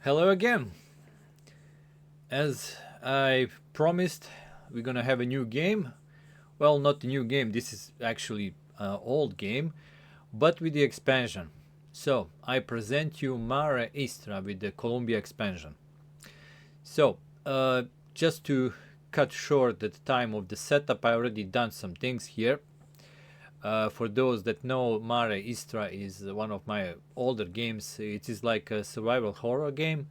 Hello again. As I promised, we're gonna have a new game. Well, not a new game. This is actually an old game, but with the expansion. So I present you Mare Istra with the Columbia expansion. So just to cut short the time of the setup, I already done some things here. For those that know, Mare Istra is one of my older games. It is like a survival horror game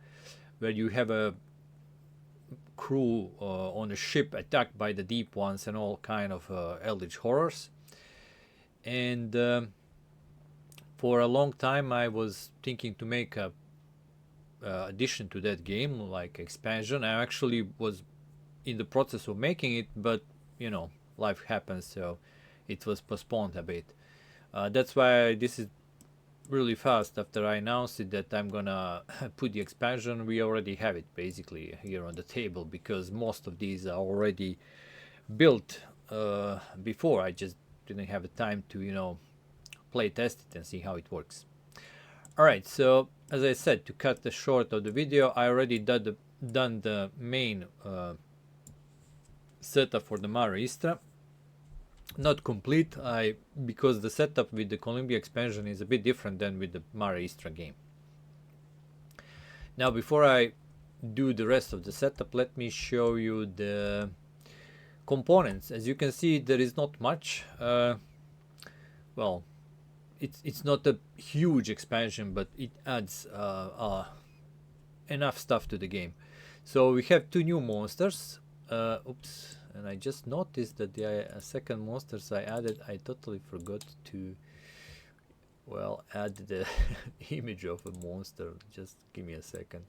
where you have a crew on a ship attacked by the deep ones and all kind of eldritch horrors. And for a long time, I was thinking to make a addition to that game, like expansion. I actually was in the process of making it, but you know, life happens, so it was postponed a bit. That's why this is really fast. After I announced it that I'm gonna put the expansion, we already have it basically here on the table because most of these are already built before. I just didn't have the time to play test it and see how it works. All right, so as I said, to cut the short of the video, I already done the main setup for the Mare Istra. Not complete, because the setup with the Columbia expansion is a bit different than with the Mare Istra game. Now, before I do the rest of the setup, let me show you the components. As you can see, there is not much. Well, it's not a huge expansion, but it adds enough stuff to the game. So we have two new monsters. Oops, and I just noticed that the second monsters I added, I totally forgot to add the image of a monster. Just give me a second.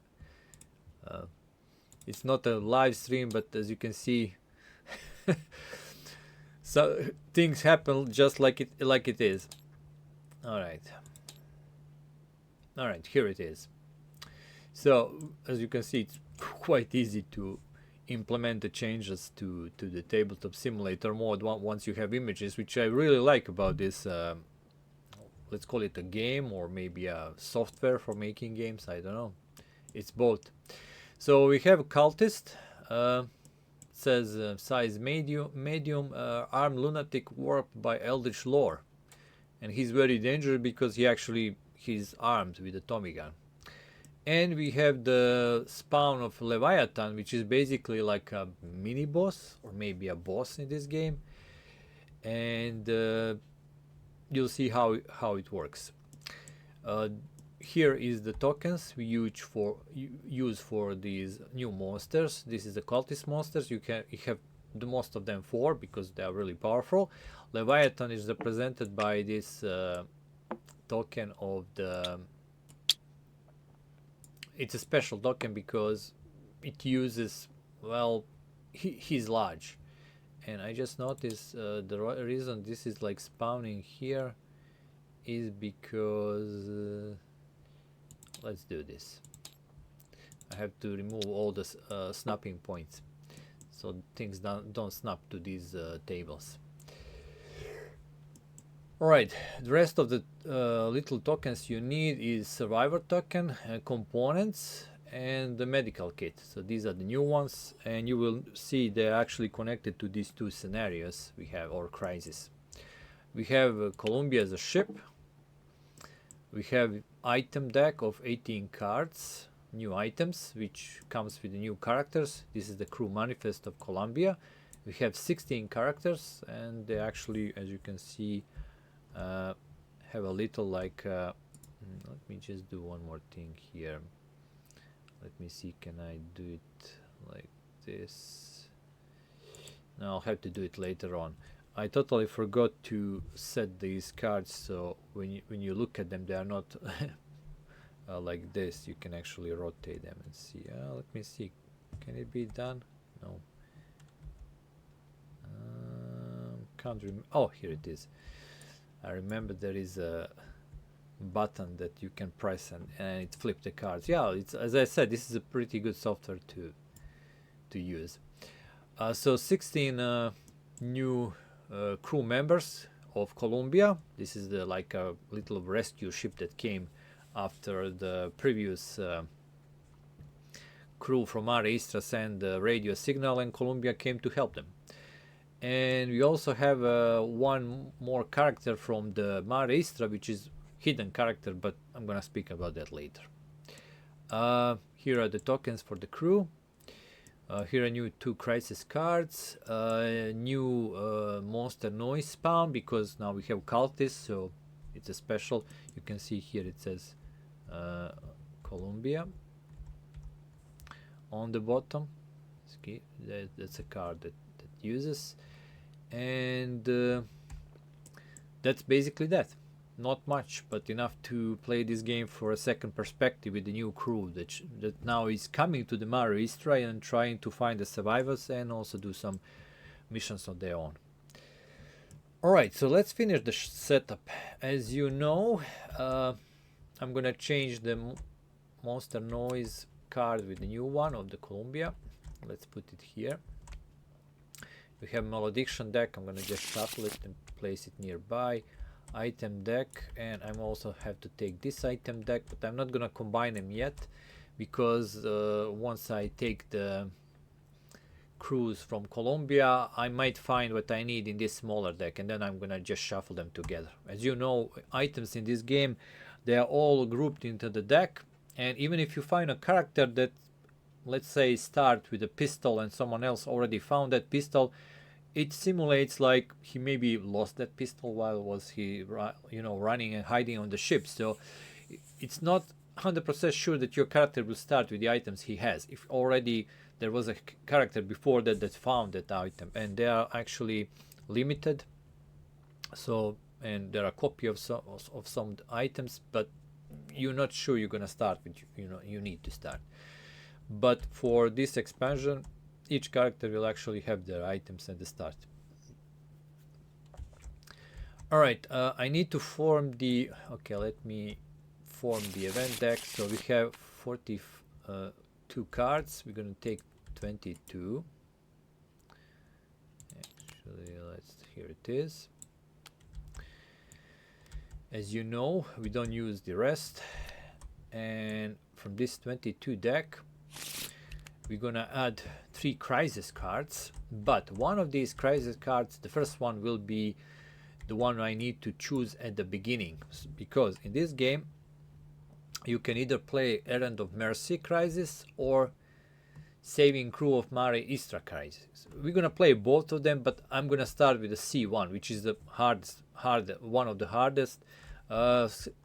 It's not a live stream, but as you can see, so things happen just like it is. All right, here it is. So as you can see, it's quite easy to implement the changes to the tabletop simulator mode once you have images, which I really like about this. Let's call it a game or maybe a software for making games. I don't know. It's both. So we have a cultist. Says size medium, armed lunatic warped by eldritch lore, and he's very dangerous because he's armed with a Tommy gun. And we have the spawn of Leviathan, which is basically like a mini boss or maybe a boss in this game. And you'll see how it works. Here is the tokens we use for these new monsters. This is the cultist monsters. You have the most of them 4 because they are really powerful. Leviathan is represented by this token of the. It's a special token because it uses, he's large. And I just noticed the reason this is like spawning here is because let's do this. I have to remove all the snapping points so things don't snap to these tables. Alright, the rest of the little tokens you need is survivor token, components, and the medical kit. So these are the new ones, and you will see they're actually connected to these two scenarios we have, or Crysis. We have Columbia as a ship. We have item deck of 18 cards, new items, which comes with the new characters. This is the crew manifest of Columbia. We have 16 characters, and they actually, as you can see, have a little like let me just do one more thing here. Let me see, can I do it like this? No, I'll have to do it later on. I totally forgot to set these cards, so when you look at them, they are not like this. You can actually rotate them and see. Let me see, can it be done? No. Can't remember. Oh, here it is. I remember there is a button that you can press and it flips the cards. Yeah, it's, as I said, this is a pretty good software to use. So 16 new crew members of Columbia. This is like a little rescue ship that came after the previous crew from Mare Istra sent a radio signal, and Columbia came to help them. And we also have one more character from the Mare Istra, which is hidden character, but I'm gonna speak about that later. Here are the tokens for the crew. Here are new 2 Crysis cards, new monster noise spawn, because now we have cultists, so it's a special. You can see here it says Columbia on the bottom. Okay, that's a card that uses, and that's basically that. Not much, but enough to play this game for a second perspective with the new crew that now is coming to the Mare Istra and trying to find the survivors and also do some missions on their own. Alright, so let's finish the setup. As you know, I'm gonna change the monster noise card with the new one of the Columbia. Let's put it here. We have malediction deck. I'm gonna just shuffle it and place it nearby. Item deck, and I also have to take this item deck, but I'm not gonna combine them yet, because once I take the crews from Colombia, I might find what I need in this smaller deck, and then I'm gonna just shuffle them together. As you know, items in this game, they are all grouped into the deck, and even if you find a character that, let's say, start with a pistol and someone else already found that pistol, it simulates like he maybe lost that pistol while was he running and hiding on the ship. So it's not 100% sure that your character will start with the items he has, if already there was a character before that found that item, and they are actually limited. So, and there are a copy of some items, but you're not sure you're gonna start with, you need to start. But for this expansion, each character will actually have their items at the start. Alright, I need to form the... Okay, let me form the event deck. So we have 42 cards. We're going to take 22. Actually, here it is. As you know, we don't use the rest. And from this 22 deck, we're gonna add 3 Crysis cards, but one of these Crysis cards, the first one, will be the one I need to choose at the beginning, because in this game you can either play Errand of Mercy Crysis or Saving Crew of Mare Istra Crysis. We're gonna play both of them, but I'm gonna start with the C1, which is the one of the hardest.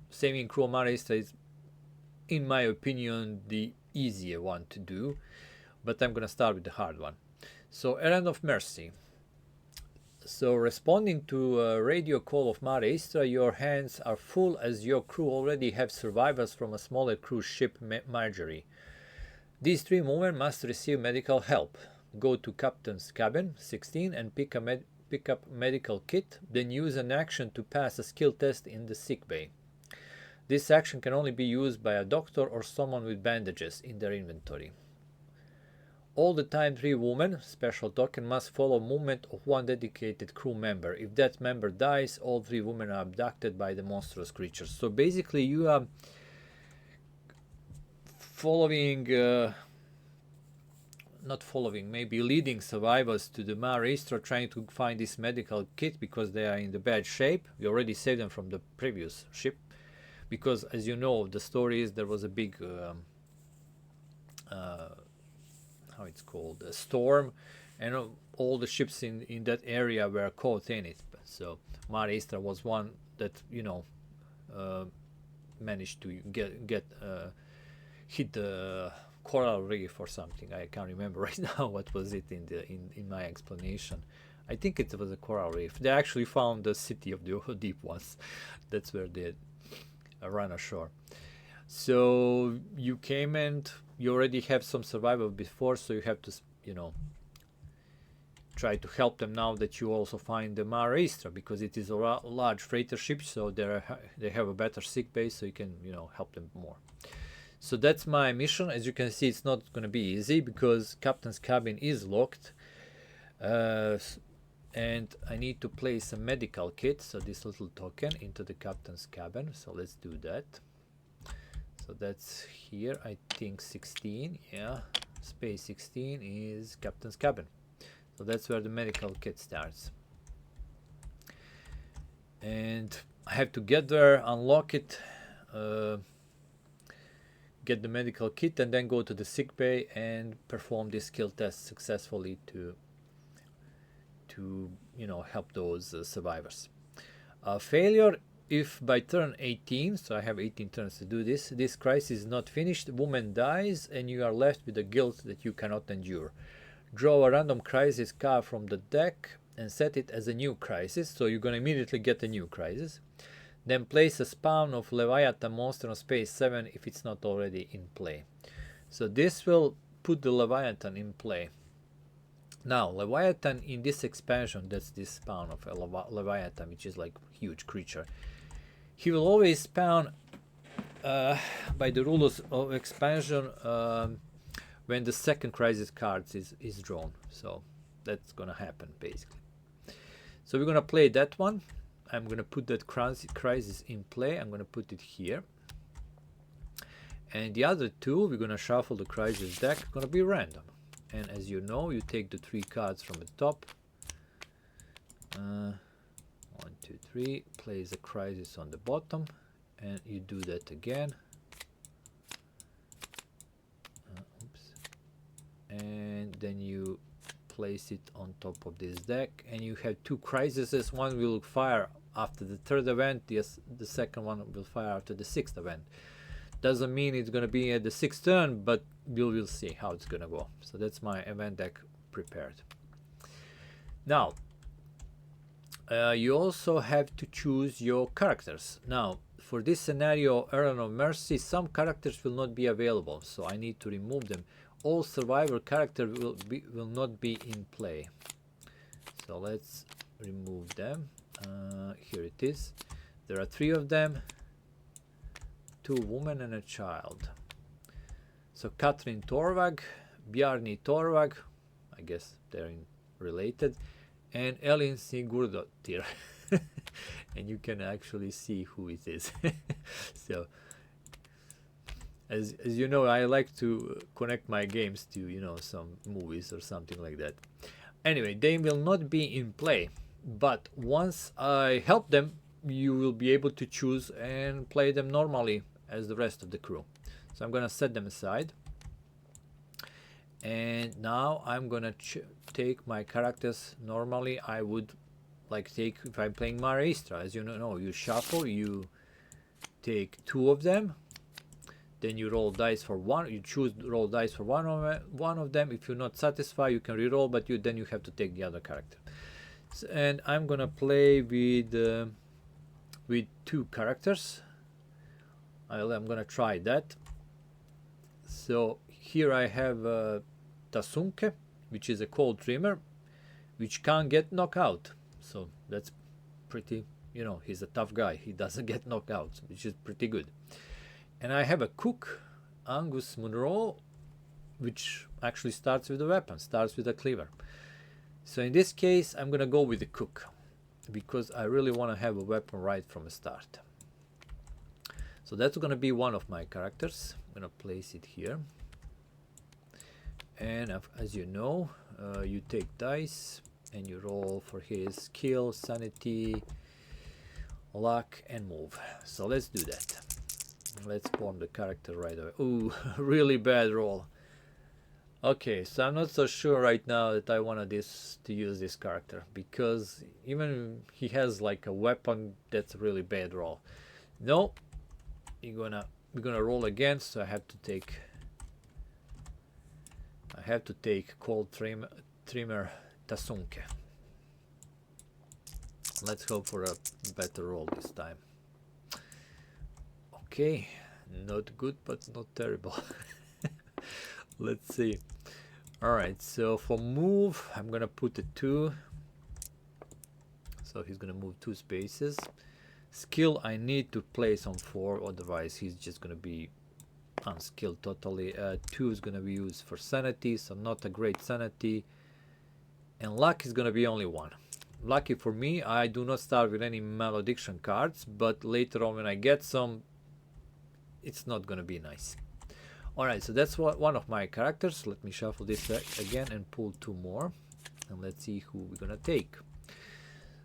Saving Crew of Mare Istra is, in my opinion, the easier one to do, but I'm gonna start with the hard one. So, Errand of Mercy. So, responding to a radio call of Mare Istra, your hands are full as your crew already have survivors from a smaller cruise ship, Marjorie. These 3 women must receive medical help. Go to Captain's cabin, 16, and pick up medical kit, then use an action to pass a skill test in the sick bay. This action can only be used by a doctor or someone with bandages in their inventory. All the time 3 women, special token, must follow movement of one dedicated crew member. If that member dies, all 3 women are abducted by the monstrous creatures. So basically you are maybe leading survivors to the Mare Istra, trying to find this medical kit because they are in the bad shape. We already saved them from the previous ship, because as you know, the story is there was a big how it's called, a storm, and all the ships in that area were caught in it. So Mare Istra was one that managed to get hit the coral reef or something. I can't remember right now what was it in my explanation. I think it was a coral reef. They actually found the city of the deep ones. That's where they ran ashore. So you came and you already have some survival before, so you have to try to help them now that you also find the Mare Istra, because it is a large freighter ship, so they have a better sick bay, so you can help them more. So that's my mission. As you can see, it's not going to be easy because Captain's cabin is locked, and I need to place a medical kit, so this little token, into the Captain's cabin. So let's do that. So that's here, I think 16, yeah. space 16 is captain's cabin. So that's where the medical kit starts. And I have to get there, unlock it, get the medical kit, and then go to the sick bay and perform this skill test successfully to help those survivors. Failure if by turn 18, so I have 18 turns to do this, this crisis is not finished, woman dies, and you are left with a guilt that you cannot endure. Draw a random crisis card from the deck and set it as a new crisis, so you're going to immediately get a new crisis. Then place a spawn of Leviathan monster on space 7 if it's not already in play. So this will put the Leviathan in play. Now, Leviathan in this expansion, that's this spawn of a Leviathan, which is like a huge creature. He will always spawn by the rules of expansion when the second crisis card is drawn. So that's gonna happen basically. So we're gonna play that one. I'm gonna put that crisis in play. I'm gonna put it here. And the other two, we're gonna shuffle the crisis deck. It's gonna be random. And as you know, you take the 3 cards from the top. 1, 2, 3. Place a crisis on the bottom, and you do that again. Oops. And then you place it on top of this deck, and you have 2 crises. One will fire after the 3rd event. Yes, the second one will fire after the 6th event. Doesn't mean it's going to be at the 6th turn, but we will see how it's going to go. So that's my event deck prepared. Now, you also have to choose your characters. Now, for this scenario, Errand of Mercy, some characters will not be available, so I need to remove them. All survivor characters will not be in play. So let's remove them. Here it is. There are 3 of them. 2 women and a child. So Katrin Torvag, Bjarni Torvag, I guess they're related, and Elin Sigurdottir. And you can actually see who it is. So as you know, I like to connect my games to some movies or something like that. Anyway, they will not be in play, but once I help them, you will be able to choose and play them normally as the rest of the crew. So I'm gonna set them aside, and now I'm gonna take my characters. Normally I would like take, if I'm playing Mare Istra, as you know, you shuffle, you take 2 of them, then you roll dice for 1, you choose roll dice for one of them. If you're not satisfied, you can re-roll, but then you have to take the other character. So, and I'm gonna play with 2 characters. I'm gonna try that. So here I have Tasunke, which is a cold trimmer, which can't get knocked out. So that's pretty, he's a tough guy. He doesn't get knocked out, which is pretty good. And I have a cook, Angus Munro, which actually starts with a weapon, starts with a cleaver. So in this case, I'm gonna go with the cook because I really want to have a weapon right from the start. So that's going to be one of my characters. I'm going to place it here. And as you know, you take dice and you roll for his skill, sanity, luck, and move. So let's do that. Let's form the character right away. Ooh, really bad roll. Okay, so I'm not so sure right now that I want to use this character, because even he has like a weapon, that's a really bad roll. No. We're gonna roll again, so I have to take cold trimmer Tasunke. Let's hope for a better roll this time. Okay, not good but not terrible. Let's see. Alright, so for move I'm gonna put a 2, so he's gonna move 2 spaces. Skill I need to place on 4, otherwise he's just gonna be unskilled totally. 2 is gonna be used for sanity, so not a great sanity, and luck is gonna be only 1. Lucky for me, I do not start with any malediction cards, but later on when I get some, it's not gonna be nice. Alright, so that's one of my characters. Let me shuffle this again and pull 2 more. And let's see who we're gonna take.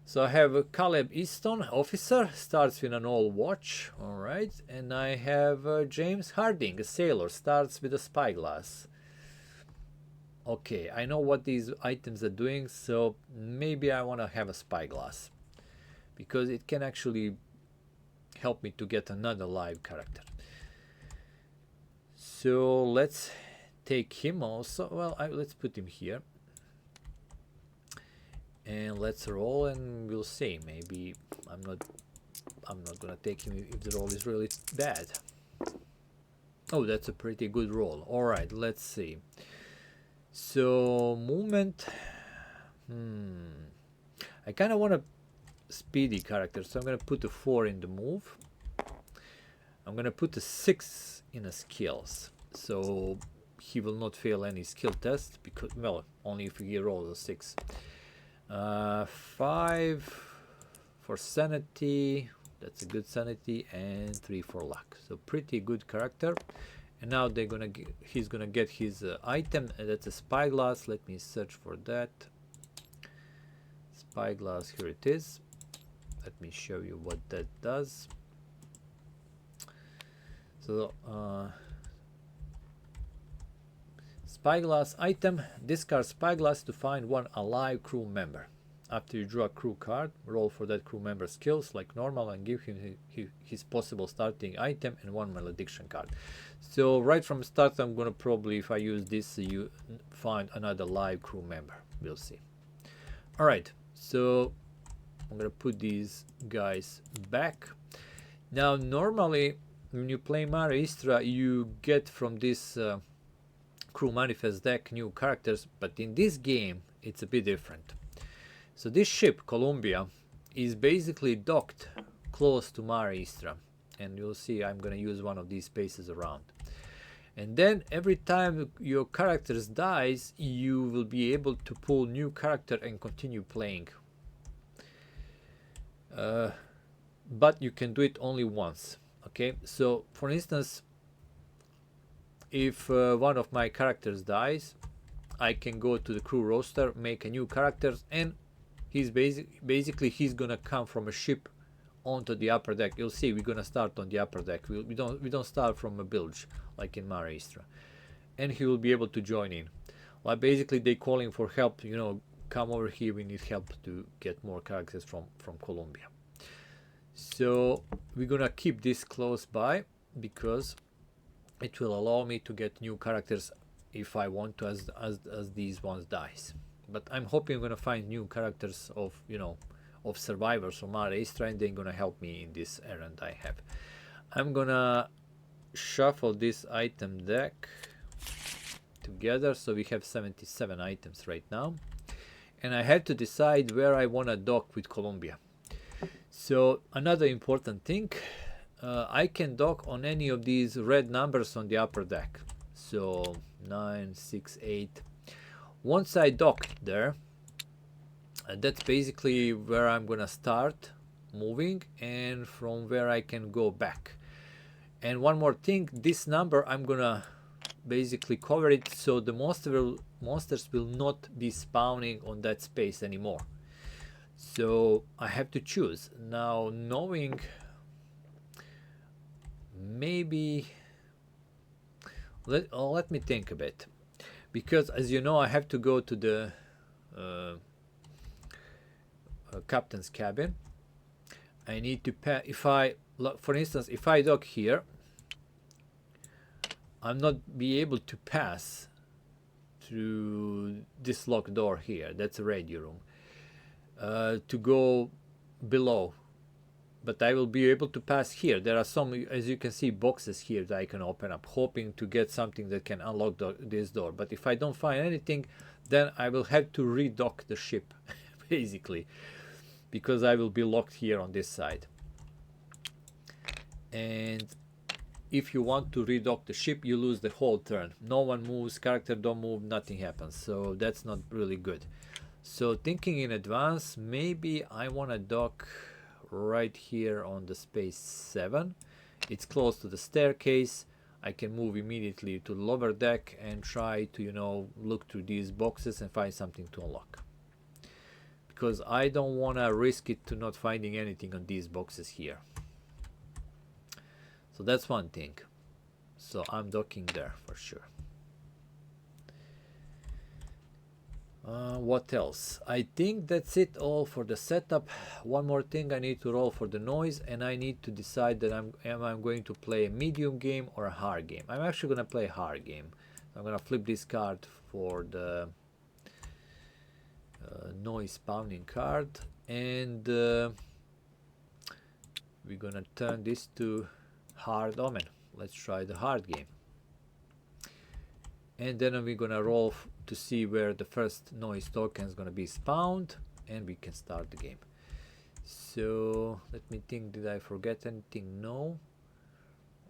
So I have a Caleb Easton, officer, starts with an old watch. Alright, and I have James Harding, a sailor, starts with a spyglass. Okay, I know what these items are doing, so maybe I want to have a spyglass, because it can actually help me to get another live character. So let's take him also. Well, let's put him here. And let's roll and we'll see. Maybe I'm not gonna take him if the roll is really bad. Oh, that's a pretty good roll. Alright, let's see. So movement. I kinda want a speedy character, so I'm gonna put a 4 in the move. I'm gonna put a 6 in a skills. So he will not fail any skill test, because, well, only if he rolls a 6. 5 for sanity, that's a good sanity, and 3 for luck. So pretty good character. And now he's gonna get his item, and that's a spyglass. Let me search for that. Spyglass, here it is. Let me show you what that does. So spyglass item, discard spyglass to find one alive crew member. After you draw a crew card, roll for that crew member's skills like normal and give him his possible starting item and 1 malediction card. So right from the start, I'm gonna probably, if I use this, you find another live crew member. We'll see. Alright, so I'm gonna put these guys back. Now normally when you play Mare Istra, you get from this crew manifest deck new characters, but in this game it's a bit different. So this ship, Columbia, is basically docked close to Mare Istra, and you'll see I'm gonna use one of these spaces around. And then every time your characters dies, you will be able to pull new character and continue playing. But you can do it only once. Okay, so for instance, if one of my characters dies, I can go to the crew roster, make a new character, and he's basically he's gonna come from a ship onto the upper deck. You'll see we're gonna start on the upper deck. We don't start from a bilge like in Mare Istra, and he will be able to join in. Like basically they calling for help. You know, come over here. We need help to get more characters from Columbia. So we're gonna keep this close by because it will allow me to get new characters if I want to, as these ones dies. But I'm hoping I'm gonna find new characters of, you know, of survivors from Mare Istra, and they're gonna help me in this errand I have. I'm gonna shuffle this item deck together, so we have 77 items right now, and I have to decide where I wanna dock with Columbia. So another important thing, I can dock on any of these red numbers on the upper deck. So 9, 6, 8. Once I dock there, that's basically where I'm gonna start moving, and from where I can go back. And one more thing, this number I'm gonna basically cover it so the monsters will not be spawning on that space anymore. So I have to choose now, knowing maybe let me think a bit, because as you know I have to go to the captain's cabin. I need to pass. If I, for instance, if I dock here, I'm not be able to pass through this locked door here. That's a radio room. To go below, but I will be able to pass here. There are some, as you can see, boxes here that I can open up, hoping to get something that can unlock this door. But if I don't find anything, then I will have to redock the ship basically, because I will be locked here on this side. And if you want to redock the ship, you lose the whole turn. No one moves, character don't move, nothing happens. So that's not really good. So thinking in advance, maybe I want to dock right here on the space 7. It's close to the staircase. I can move immediately to the lower deck and try to, you know, look through these boxes and find something to unlock. Because I don't want to risk it to not finding anything on these boxes here. So that's one thing. So I'm docking there for sure. What else? I think that's it all for the setup. One more thing, I need to roll for the noise, and I need to decide that am I going to play a medium game or a hard game. I'm actually going to play a hard game. I'm going to flip this card for the noise spawning card, and we're going to turn this to hard omen. Let's try the hard game. And then we're gonna roll to see where the first noise token is gonna be spawned, and we can start the game. So let me think, did I forget anything? No.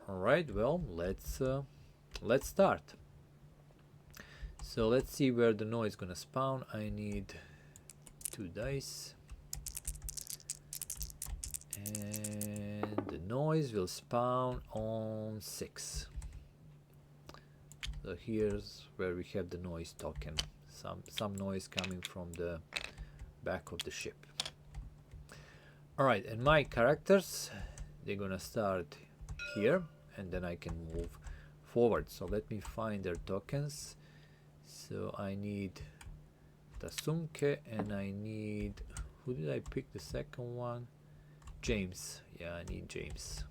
Alright, well, let's start. So let's see where the noise is gonna spawn. I need 2 dice, and the noise will spawn on 6. So here's where we have the noise token, some noise coming from the back of the ship. Alright, and my characters, they're gonna start here, and then I can move forward. So let me find their tokens. So I need Tasunke, and I need, who did I pick the second one? James. Yeah, I need James.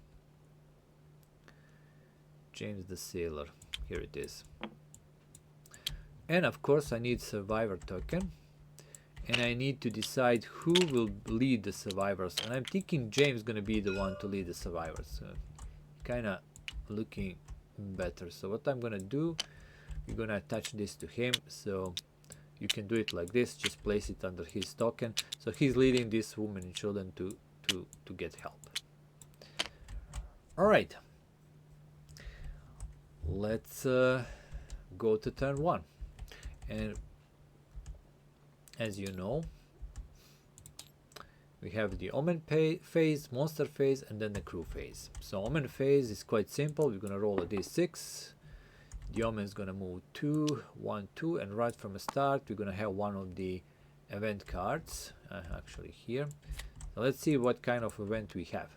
James the sailor. Here it is. And of course I need survivor token, and I need to decide who will lead the survivors, and I'm thinking James is gonna be the one to lead the survivors. Kinda looking better. So what I'm gonna do, we're gonna attach this to him, so you can do it like this, just place it under his token, so he's leading this woman and children to get help. All right, let's go to turn 1. And as you know, we have the omen phase, monster phase, and then the crew phase. So omen phase is quite simple. We're gonna roll a d6. The omen is gonna move 2, 1, 2, and right from the start we're gonna have one of the event cards actually here. So let's see what kind of event we have.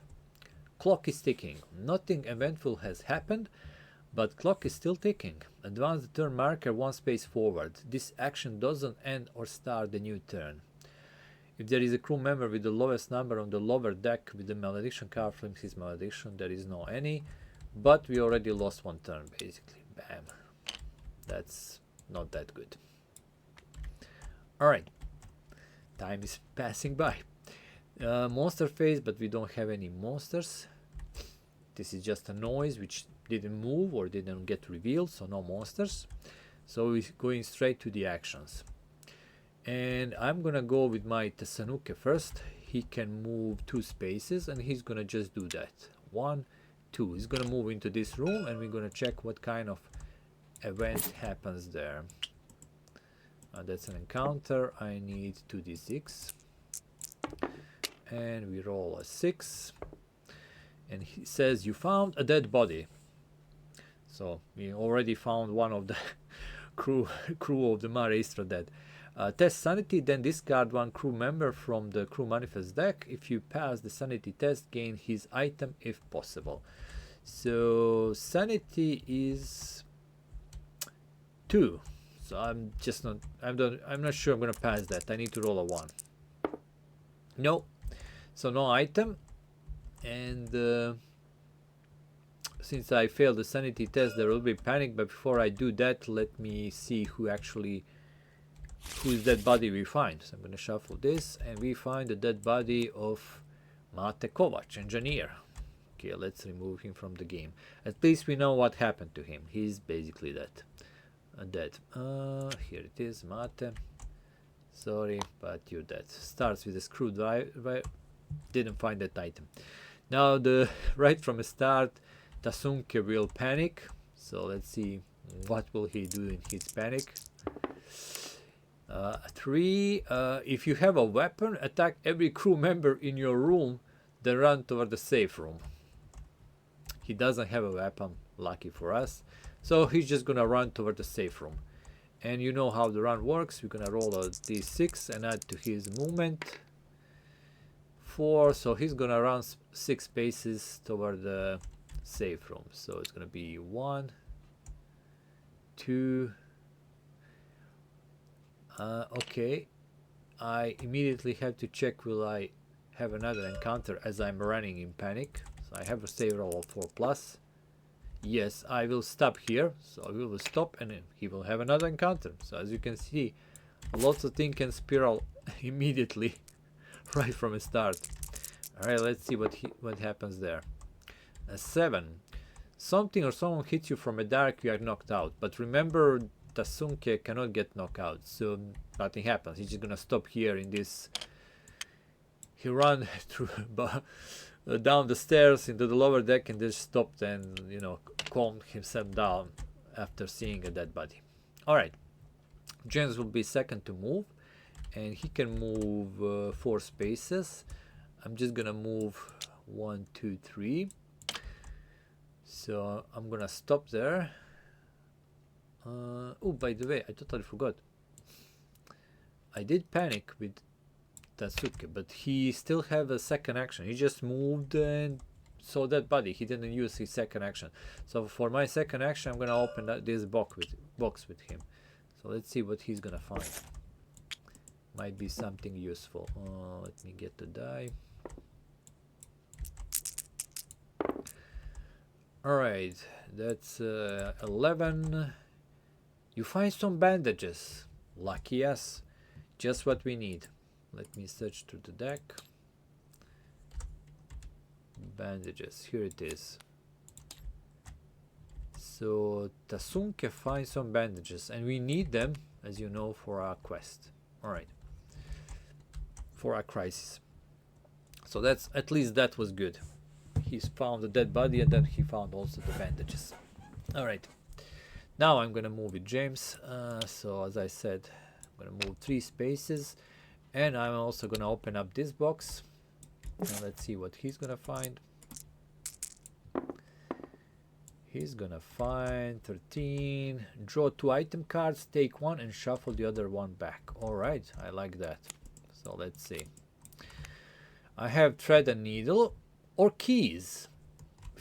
Clock is ticking. Nothing eventful has happened, but clock is still ticking. Advance the turn marker 1 space forward. This action doesn't end or start the new turn. If there is a crew member with the lowest number on the lower deck with the malediction card from his malediction, there is no any, but we already lost 1 turn basically. Bam. That's not that good. Alright, time is passing by. Monster phase, but we don't have any monsters. This is just a noise which didn't move or didn't get revealed, so no monsters. So we're going straight to the actions. And I'm gonna go with my Tasanuke first. He can move 2 spaces, and he's gonna just do that. 1, 2. He's gonna move into this room, and we're gonna check what kind of event happens there. That's an encounter. I need 2d6. And we roll a 6. And he says you found a dead body. So we already found one of the crew of the Mare Istra dead. Test sanity, then discard 1 crew member from the crew manifest deck. If you pass the sanity test, gain his item if possible. So sanity is 2. So I'm not sure I'm gonna pass that. I need to roll a 1. No. So no item. And since I failed the sanity test, there will be panic, but before I do that, let me see whose dead body we find. So I'm going to shuffle this, and we find the dead body of Mate Kovac, engineer. Okay, let's remove him from the game. At least we know what happened to him. He's basically dead. Here it is, Mate. Sorry, but you're dead. Starts with a screwdriver. Didn't find that item. Now, right from the start, Tasunke will panic. So let's see what will he do in his panic. 3. If you have a weapon, attack every crew member in your room, then run toward the safe room. He doesn't have a weapon. lucky for us. So he's just gonna run toward the safe room. And you know how the run works. We're gonna roll a d6 and add to his movement 4. So he's gonna run 6 spaces toward the safe room. So it's gonna be 1, 2. Okay, I immediately have to check will I have another encounter as I'm running in panic. So I have a save roll of 4+. Yes, I will stop here. So we will stop and he will have another encounter. So as you can see, lots of things can spiral immediately right from the start. Alright, let's see what happens there. A 7. Something or someone hits you from a dark, you are knocked out. But remember, Tasunke cannot get knocked out, so nothing happens. He's just gonna stop here in this. He ran through down the stairs into the lower deck and just stopped and, you know, calmed himself down after seeing a dead body. Alright, James will be second to move, and he can move 4 spaces. I'm just gonna move 1, 2, 3. So I'm gonna stop there. Oh, by the way, I totally forgot. I did panic with Tatsuke, but he still have a second action. He just moved and saw that body. He didn't use his second action. So for my second action, I'm gonna open this box with him. So let's see what he's gonna find. Might be something useful. Let me get the die. Alright, that's 11. You find some bandages. Lucky us. Just what we need. Let me search through the deck. Bandages. Here it is. So Tasunke finds some bandages. And we need them, as you know, for our quest. Alright. For our Crysis. So that's, at least that was good. He's found a dead body and then he found also the bandages. Alright. Now I'm gonna move with James. So as I said, I'm gonna move 3 spaces, and I'm also gonna open up this box. And let's see what he's gonna find. He's gonna find 13. Draw 2 item cards, take 1 and shuffle the other one back. Alright, I like that. So let's see. I have thread and needle or keys.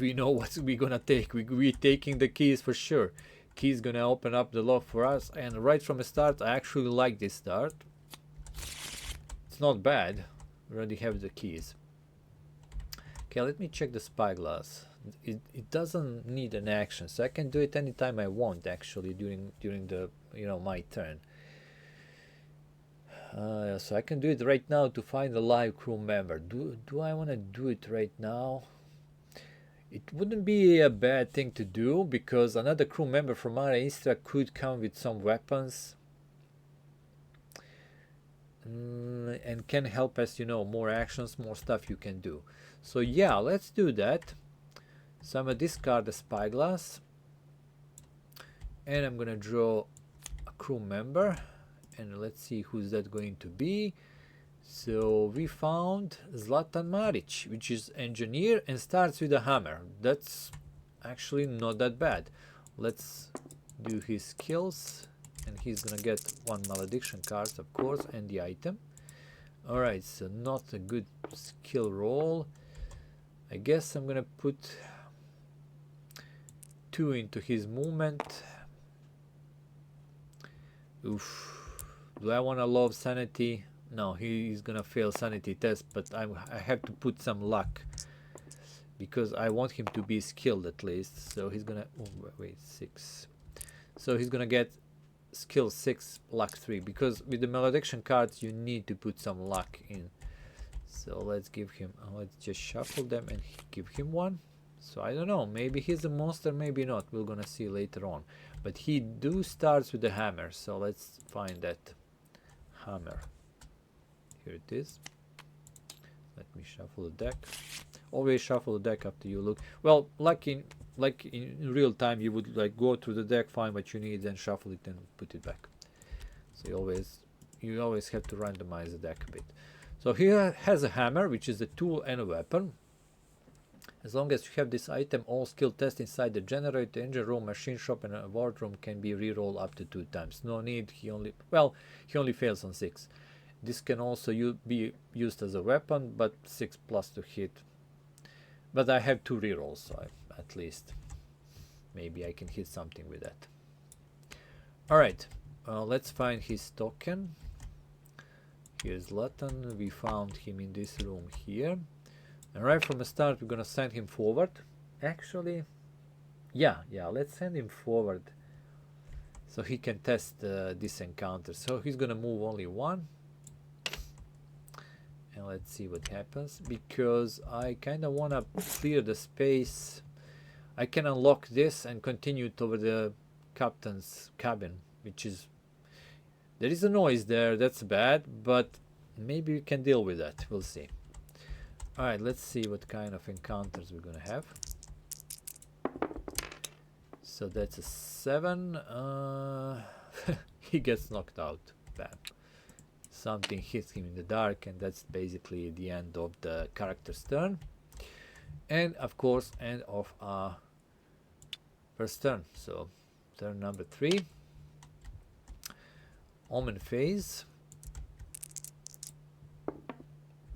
We know what we're gonna take. We're taking the keys for sure. Key's gonna open up the lock for us, and right from the start I actually like this start. It's not bad. We already have the keys. Okay, let me check the spyglass. It doesn't need an action, so I can do it anytime I want actually during the, you know, my turn. So I can do it right now to find a live crew member. Do I want to do it right now? It wouldn't be a bad thing to do, because another crew member from Mare Istra could come with some weapons and can help us, you know, more actions, more stuff you can do. So yeah, let's do that. So I'm gonna discard the spyglass and I'm gonna draw a crew member, and let's see who's that going to be. So we found Zlatan Maric, which is engineer and starts with a hammer. That's actually not that bad. Let's do his skills, and he's gonna get 1 malediction card, of course, and the item. Alright, so not a good skill roll. I guess I'm gonna put 2 into his movement. Oof. Do I want to love sanity? No, he's gonna fail sanity test, but I have to put some luck because I want him to be skilled at least. So he's gonna, oh, wait, 6. So he's gonna get skill 6, luck 3, because with the malediction cards you need to put some luck in. So let's give him, let's just shuffle them and give him 1. So I don't know, maybe he's a monster, maybe not. We're gonna see later on. But he do starts with the hammer, so let's find that hammer. Here it is. Let me shuffle the deck. Always shuffle the deck after you look. Well, like in real time, you would like go through the deck, find what you need, then shuffle it and put it back. So you always have to randomize the deck a bit. So here has a hammer, which is a tool and a weapon. As long as you have this item, all skill tests inside the generator, engine room, machine shop, and a wardroom can be rerolled up to 2 times. No need. He only fails on 6. This can also be used as a weapon, but 6 plus to hit. But I have 2 rerolls, so at least maybe I can hit something with that. All right, let's find his token. Here's Zlatan. We found him in this room here. And right from the start, we're gonna send him forward. Actually, yeah, let's send him forward so he can test this encounter. So he's gonna move only 1. And let's see what happens, because I kind of want to clear the space. I can unlock this and continue toward the captain's cabin, which is, there is a noise there, that's bad, but maybe we can deal with that. We'll see. All right, let's see what kind of encounters we're gonna have. So that's a 7. He gets knocked out. Bam. Something hits him in the dark, and that's basically the end of the character's turn. And of course, end of our first turn. So turn number 3. Omen phase.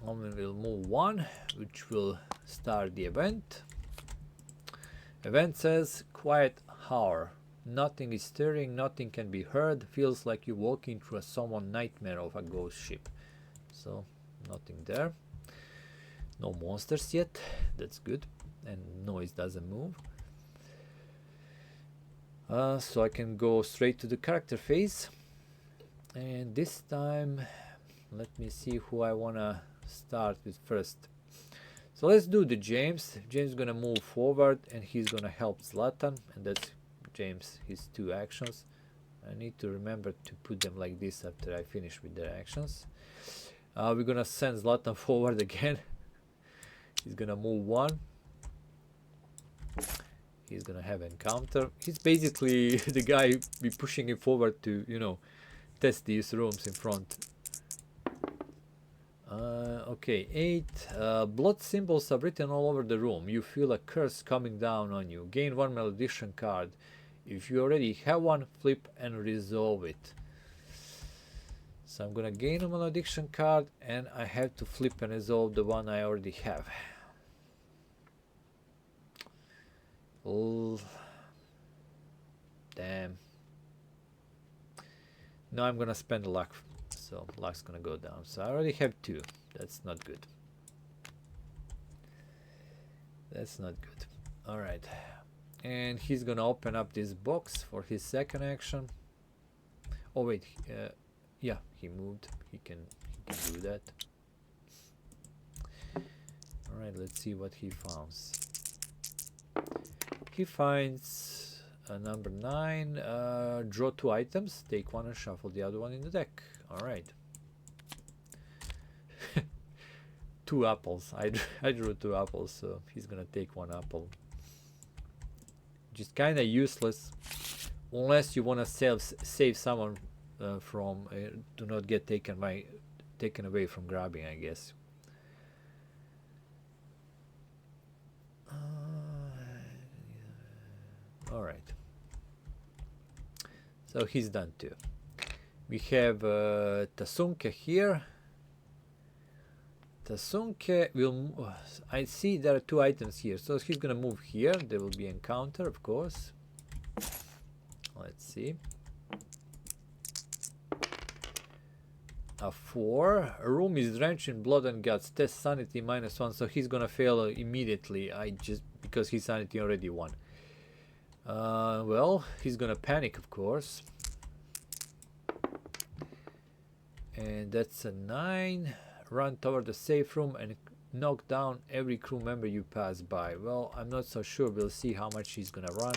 Omen will move 1, which will start the event. Event says quiet hour. Nothing is stirring, nothing can be heard. Feels like you're walking through a someone nightmare of a ghost ship. So nothing there. No monsters yet. That's good. And noise doesn't move. So I can go straight to the character phase. And this time, let me see who I wanna start with first. So let's do the James. James is gonna move forward, and he's gonna help Zlatan, and that's James, his 2 actions. I need to remember to put them like this after I finish with their actions. We're gonna send Zlatan forward again. He's gonna move 1. He's gonna have encounter. He's basically the guy be pushing him forward to, you know, test these rooms in front. Okay, 8. Blood symbols are written all over the room. You feel a curse coming down on you. Gain 1 malediction card. If you already have one, flip and resolve it. So I'm gonna gain a malediction card, and I have to flip and resolve the one I already have. Oh, damn. Now I'm gonna spend luck, so luck's gonna go down. So I already have 2. That's not good. That's not good. All right, and he's gonna open up this box for his second action. Oh wait, yeah, he moved. He can do that. All right, let's see what he finds. He finds number 9. Draw 2 items, take 1 and shuffle the other one in the deck. All right. 2 apples. I drew 2 apples, so he's gonna take 1 apple. Which is kind of useless, unless you want to save someone from to not get taken away from grabbing, I guess. All right. So he's done too. We have Tasunke here. Tasunke will. I see there are 2 items here, so he's gonna move here. There will be encounter, of course. Let's see. A 4. A room is drenched in blood and guts. Test sanity -1, so he's gonna fail immediately. Because his sanity already won. Well, he's gonna panic, of course. And that's a 9. Run toward the safe room and knock down every crew member you pass by. Well, I'm not so sure. We'll see how much he's gonna run.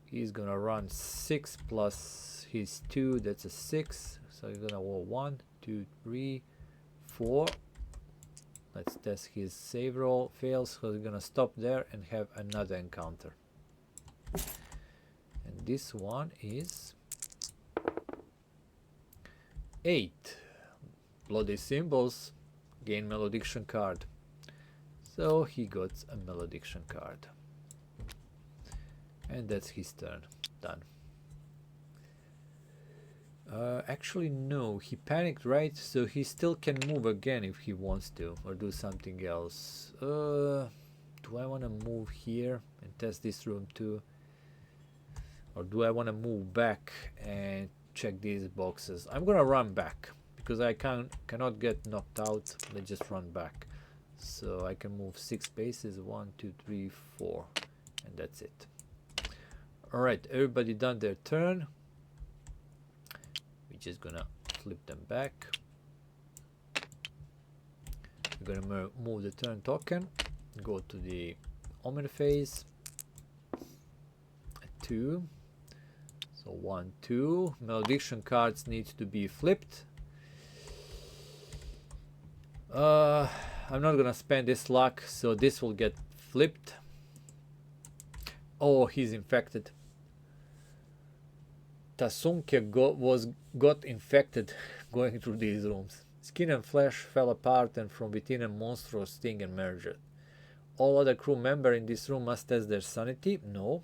He's gonna run 6 plus his 2. That's a 6. So he's gonna roll 1, 2, 3, 4. Let's test his save roll. Fails, so he's gonna stop there and have another encounter. And this one is 8. Bloody symbols. Gain malediction card. So he got a malediction card. And that's his turn. Done. Actually, no. He panicked, right? So he still can move again if he wants to. Or do something else. Do I want to move here and test this room too? Or do I want to move back and check these boxes? I'm gonna run back. Because I cannot get knocked out. Let's just run back. So I can move 6 spaces. 1, 2, 3, 4. And that's it. Alright, everybody done their turn. We're just gonna flip them back. We're gonna move the turn token. Go to the Omen phase. 2. So 1, 2. Malediction cards need to be flipped. I'm not gonna spend this luck, so this will get flipped. Oh, he's infected. Tasunke got infected going through these rooms. Skin and flesh fell apart, and from within a monstrous sting emerged. All other crew members in this room must test their sanity. No,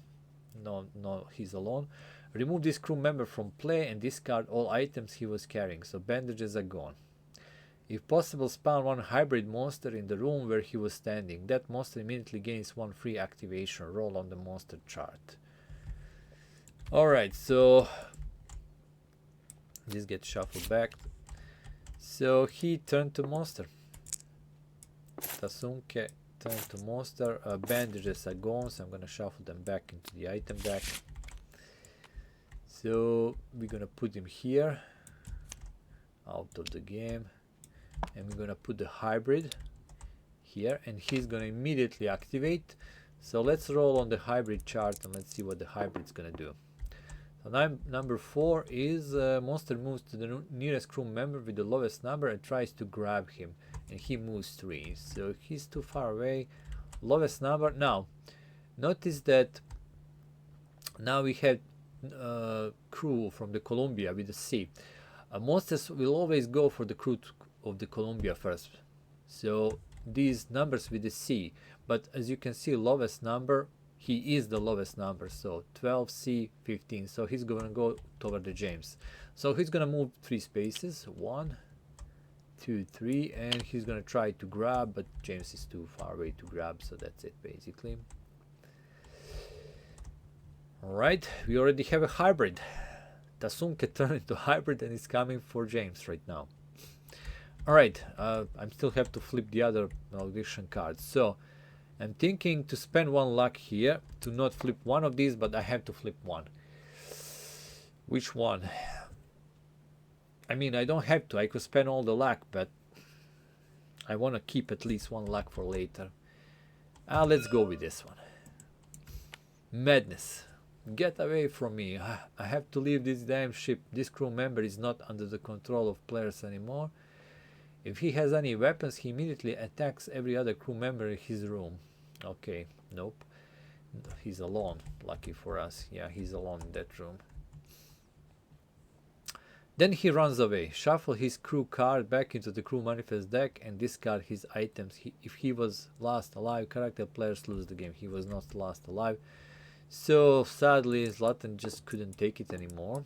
he's alone. Remove this crew member from play and discard all items he was carrying, so bandages are gone. If possible, spawn one hybrid monster in the room where he was standing. That monster immediately gains 1 free activation. Roll on the monster chart. Alright, so this gets shuffled back. So he turned to monster. Tasunke turned to monster. Bandages are gone, so I'm gonna shuffle them back into the item deck. So we're gonna put him here, out of the game. And we're gonna put the hybrid here, and he's gonna immediately activate. So let's roll on the hybrid chart and let's see what the hybrid's gonna do. So number 4 is monster moves to the nearest crew member with the lowest number and tries to grab him, and he moves 3, so he's too far away. Lowest number. Now notice that now we have crew from the Columbia with the C. Monsters will always go for the crew of the Columbia first, so these numbers with the C, but as you can see, lowest number, he is the lowest number, so 12C 15, so he's gonna go toward the James. So he's gonna move 3 spaces, 1, 2, 3, and he's gonna try to grab, but James is too far away to grab, so that's it basically. Alright, we already have a hybrid. Tasunke turned into hybrid and is coming for James right now. Alright, I still have to flip the other malediction cards. So I'm thinking to spend 1 luck here to not flip one of these, but I have to flip one. Which one? I mean, I don't have to. I could spend all the luck, but I want to keep at least 1 luck for later. Let's go with this one. Madness. Get away from me. I have to leave this damn ship. This crew member is not under the control of players anymore. If he has any weapons, he immediately attacks every other crew member in his room. Okay, nope. He's alone. Lucky for us. Yeah, he's alone in that room. Then he runs away. Shuffle his crew card back into the crew manifest deck and discard his items. If he was last alive, character players lose the game. He was not last alive. So sadly, Zlatan just couldn't take it anymore.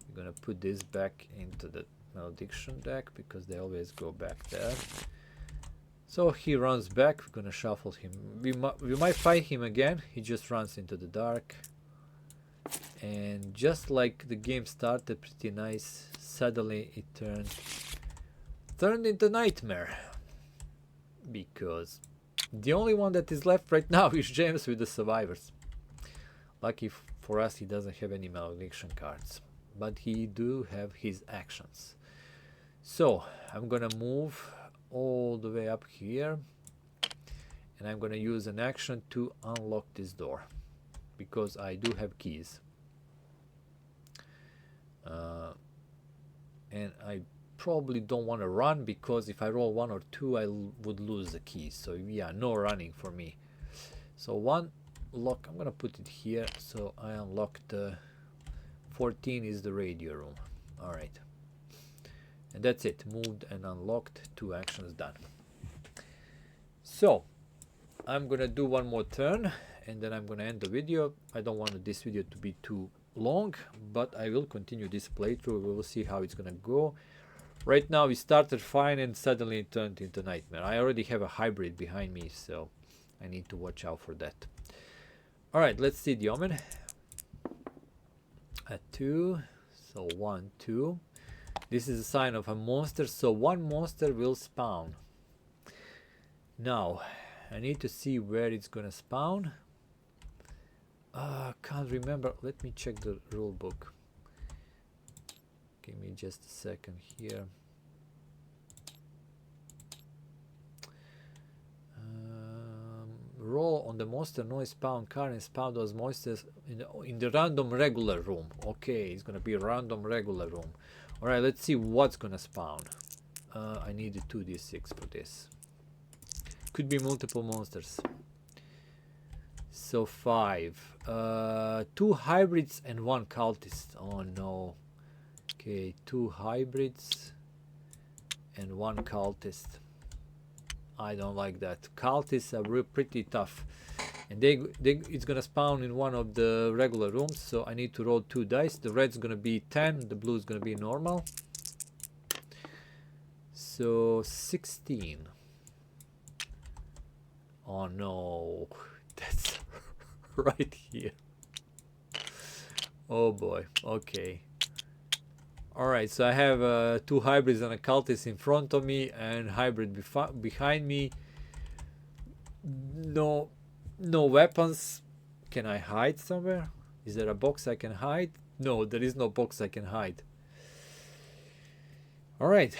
We're gonna put this back into the malediction deck because they always go back there. So he runs back. We're gonna shuffle him. We might fight him again. He just runs into the dark, and just like the game started pretty nice, suddenly it turned into nightmare, because the only one that is left right now is James with the survivors. Lucky for us, he doesn't have any malediction cards, but he do have his actions. So I'm gonna move all the way up here, and I'm gonna use an action to unlock this door because I do have keys, and I probably don't want to run because if I roll 1 or 2 I would lose the keys. So yeah, no running for me. So 1 lock, I'm gonna put it here, so I unlocked 14 is the radio room. Alright, and that's it. Moved and unlocked. 2 actions done. So I'm gonna do one more turn and then I'm gonna end the video. I don't want this video to be too long, but I will continue this playthrough. We will see how it's gonna go. Right now we started fine and suddenly it turned into nightmare. I already have a hybrid behind me, so I need to watch out for that. Alright, let's see the omen. A 2, so 1, 2. This is a sign of a monster, so one monster will spawn. Now I need to see where it's gonna spawn. Can't remember. Let me check the rule book. Give me just a second here. Roll on the monster noise spawn card and spawn those monsters in the random regular room. Okay, it's gonna be a random regular room. Alright, let's see what's gonna spawn. I need a 2d6 for this. Could be multiple monsters. So 5. 2 hybrids and 1 cultist. Oh no. Okay, 2 hybrids and 1 cultist. I don't like that. Cultists are pretty tough, and it's gonna spawn in one of the regular rooms. So I need to roll 2 dice. The red's gonna be 10. The blue's gonna be normal. So 16. Oh no, that's right here. Oh boy. Okay. Alright, so I have 2 hybrids and a cultist in front of me and hybrid behind me. No weapons. Can I hide somewhere? Is there a box I can hide? No, there is no box I can hide. Alright,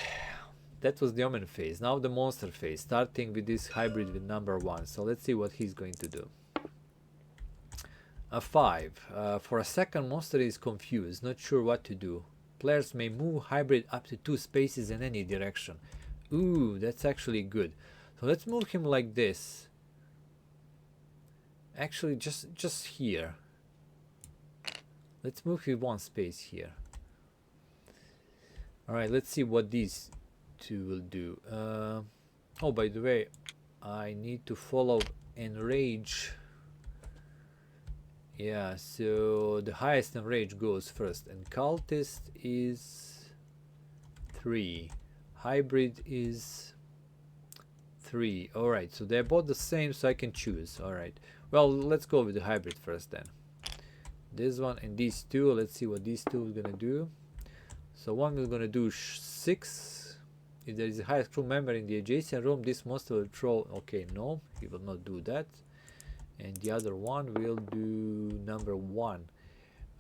that was the omen phase. Now the monster phase, starting with this hybrid with number 1. So let's see what he's going to do. A 5. For a second, monster is confused, not sure what to do. Players may move hybrid up to 2 spaces in any direction. Ooh, that's actually good. So let's move him like this. Actually, just here. Let's move him 1 space here. Alright, let's see what these 2 will do. Oh, by the way, I need to follow enrage. Yeah, so the highest enrage goes first, and cultist is 3. Hybrid is 3. Alright, so they're both the same, so I can choose. Alright, well, let's go with the hybrid first then. This one and these 2, let's see what these 2 are gonna do. So one is gonna do 6. If there is a highest crew member in the adjacent room, this monster will throw. Okay, no, he will not do that. And the other one will do number 1.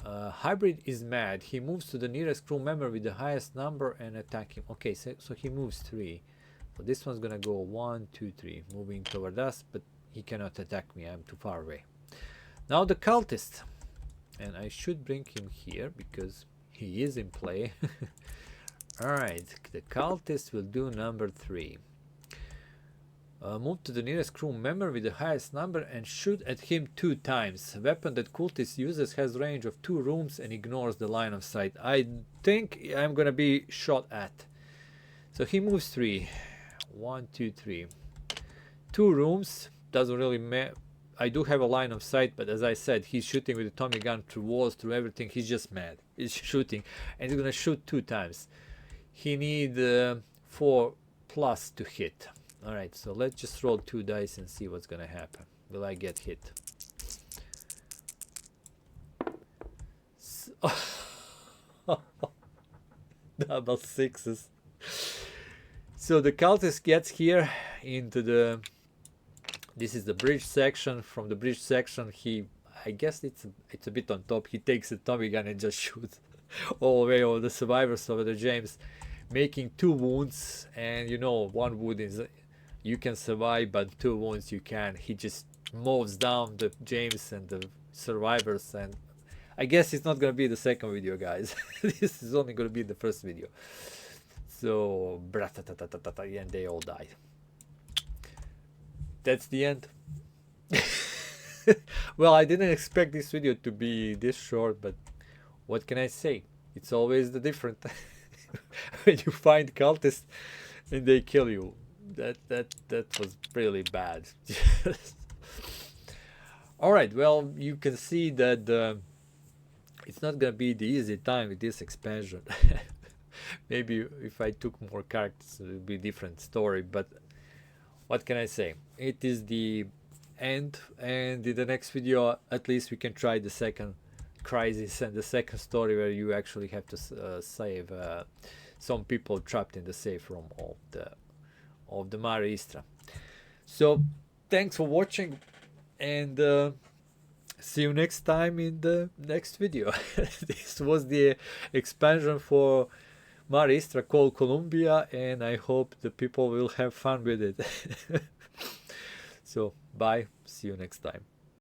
Hybrid is mad. He moves to the nearest crew member with the highest number and attack him. Okay, so he moves 3. So this one's gonna go 1, 2, 3, moving toward us, but he cannot attack me. I'm too far away. Now the cultist, and I should bring him here because he is in play. Alright, the cultist will do number 3. Move to the nearest crew member with the highest number and shoot at him 2 times. A weapon that cultist uses has range of 2 rooms and ignores the line of sight. I think I'm gonna be shot at. So he moves 3. 1, 2, 3. 2 rooms. Doesn't really matter. I do have a line of sight, but as I said, he's shooting with a Tommy gun through walls, through everything. He's just mad. He's shooting, and he's gonna shoot 2 times. He needs 4 plus to hit. Alright, so let's just roll 2 dice and see what's gonna happen. Will I get hit? Double 6s. So the cultist gets here into the... This is the bridge section. From the bridge section, I guess it's a bit on top. He takes a Tommy gun and just shoots all the way over the survivors over the James, making 2 wounds. And you know, 1 wound is... You can survive, but 2 wounds you can. He just mows down the James and the survivors, and I guess it's not gonna be the second video, guys. This is only gonna be the first video. So, and they all died. That's the end. Well, I didn't expect this video to be this short, but what can I say? It's always the different when you find cultists and they kill you. that was really bad. All right, well, you can see that it's not gonna be the easy time with this expansion. Maybe if I took more characters, it would be a different story. But what can I say? It is the end, and in the next video, at least we can try the second Crysis and the second story where you actually have to save some people trapped in the safe room of the Mare Istra. So thanks for watching, and see you next time in the next video. This was the expansion for Mare Istra called Columbia, and I hope the people will have fun with it. So bye, see you next time.